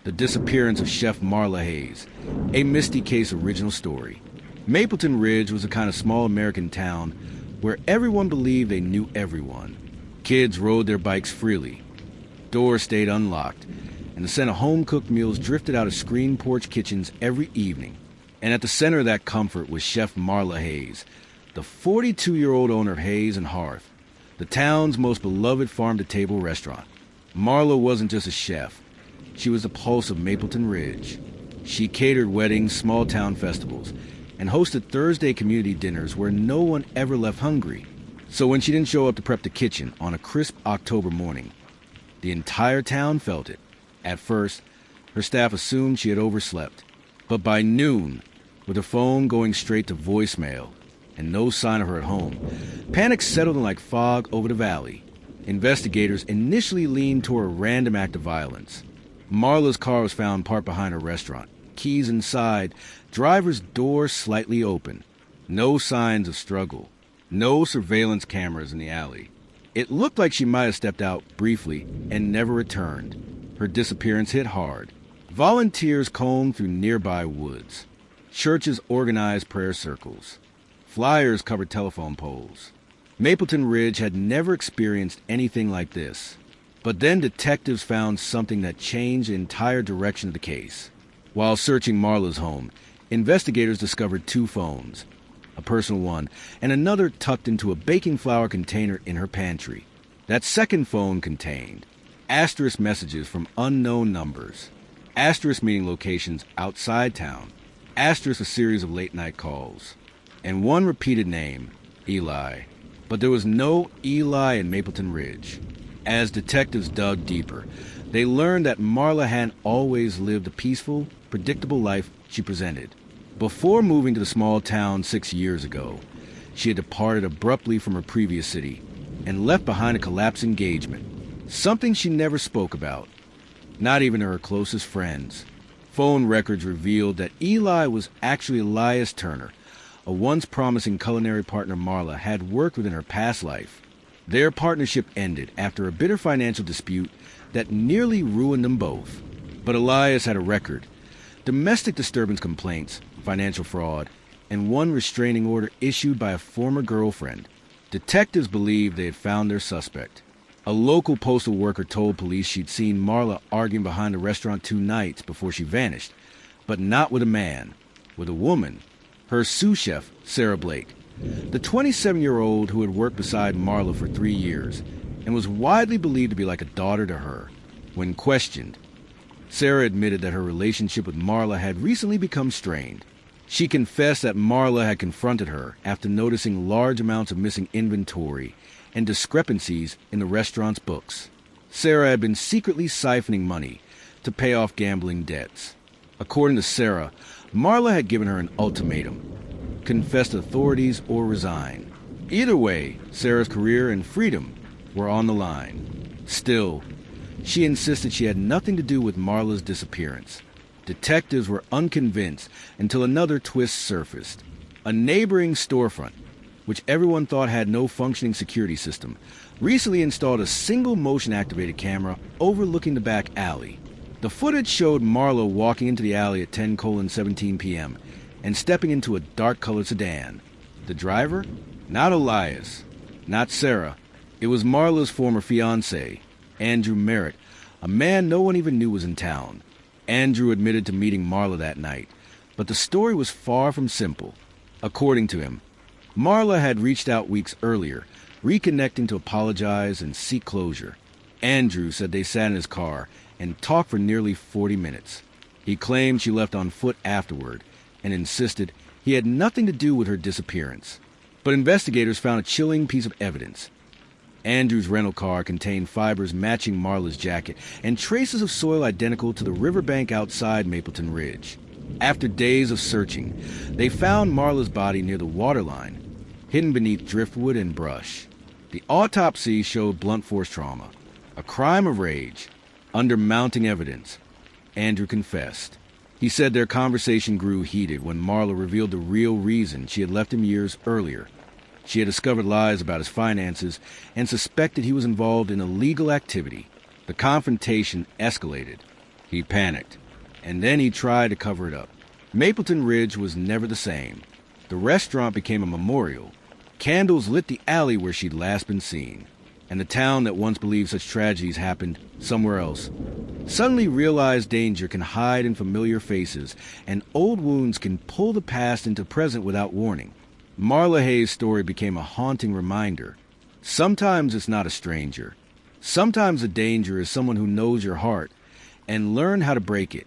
The Disappearance of Chef Marla Hayes, a Misty Case original story. Mapleton Ridge was a kind of small American town where everyone believed they knew everyone. Kids rode their bikes freely. Doors stayed unlocked, and the scent of home-cooked meals drifted out of screened porch kitchens every evening. And at the center of that comfort was Chef Marla Hayes, the 42-year-old owner of Hayes and Hearth, the town's most beloved farm-to-table restaurant. Marla wasn't just a chef. She was the pulse of Mapleton Ridge. She catered weddings, small-town festivals, and hosted Thursday community dinners where no one ever left hungry. So when she didn't show up to prep the kitchen on a crisp October morning, the entire town felt it. At first, her staff assumed she had overslept. But by noon, with her phone going straight to voicemail and no sign of her at home, panic settled in like fog over the valley. Investigators initially leaned toward a random act of violence. Marla's car was found parked behind her restaurant, keys inside, driver's door slightly open. No signs of struggle. No surveillance cameras in the alley. It looked like she might have stepped out briefly and never returned. Her disappearance hit hard. Volunteers combed through nearby woods. Churches organized prayer circles. Flyers covered telephone poles. Mapleton Ridge had never experienced anything like this. But then detectives found something that changed the entire direction of the case. While searching Marla's home, investigators discovered 2 phones, a personal one, and another tucked into a baking flour container in her pantry. That second phone contained asterisk messages from unknown numbers, asterisk meaning locations outside town, asterisk a series of late-night calls, and one repeated name, Eli. But there was no Eli in Mapleton Ridge. As detectives dug deeper, they learned that Marla hadn't always lived the peaceful, predictable life she presented. Before moving to the small town 6 years ago, she had departed abruptly from her previous city and left behind a collapsed engagement, something she never spoke about, not even to her closest friends. Phone records revealed that Eli was actually Elias Turner, a once promising culinary partner Marla had worked with in her past life. Their partnership ended after a bitter financial dispute that nearly ruined them both. But Elias had a record: domestic disturbance complaints, financial fraud, and one restraining order issued by a former girlfriend. Detectives believed they had found their suspect. A local postal worker told police she'd seen Marla arguing behind a restaurant 2 nights before she vanished, but not with a man, with a woman, her sous chef, Sarah Blake, the 27-year-old who had worked beside Marla for 3 years and was widely believed to be like a daughter to her. When questioned, Sarah admitted that her relationship with Marla had recently become strained. She confessed that Marla had confronted her after noticing large amounts of missing inventory and discrepancies in the restaurant's books. Sarah had been secretly siphoning money to pay off gambling debts. According to Sarah, Marla had given her an ultimatum: confess to authorities or resign. Either way, Sarah's career and freedom were on the line. Still, she insisted she had nothing to do with Marla's disappearance. Detectives were unconvinced until another twist surfaced. A neighboring storefront, which everyone thought had no functioning security system, recently installed a single motion-activated camera overlooking the back alley. The footage showed Marla walking into the alley at 10:17 p.m. and stepping into a dark-colored sedan. The driver? Not Elias. Not Sarah. It was Marla's former fiancé, Andrew Merritt, a man no one even knew was in town. Andrew admitted to meeting Marla that night, but the story was far from simple. According to him, Marla had reached out weeks earlier, reconnecting to apologize and seek closure. Andrew said they sat in his car and talked for nearly 40 minutes. He claimed she left on foot afterward and insisted he had nothing to do with her disappearance. But investigators found a chilling piece of evidence. Andrew's rental car contained fibers matching Marla's jacket and traces of soil identical to the riverbank outside Mapleton Ridge. After days of searching, they found Marla's body near the waterline, hidden beneath driftwood and brush. The autopsy showed blunt force trauma, a crime of rage. Under mounting evidence, Andrew confessed. He said their conversation grew heated when Marla revealed the real reason she had left him years earlier. She had discovered lies about his finances and suspected he was involved in illegal activity. The confrontation escalated. He panicked, and then he tried to cover it up. Mapleton Ridge was never the same. The restaurant became a memorial. Candles lit the alley where she'd last been seen, and the town that once believed such tragedies happened somewhere else suddenly realized danger can hide in familiar faces, and old wounds can pull the past into present without warning. Marla Hayes' story became a haunting reminder. Sometimes it's not a stranger. Sometimes the danger is someone who knows your heart and learn how to break it.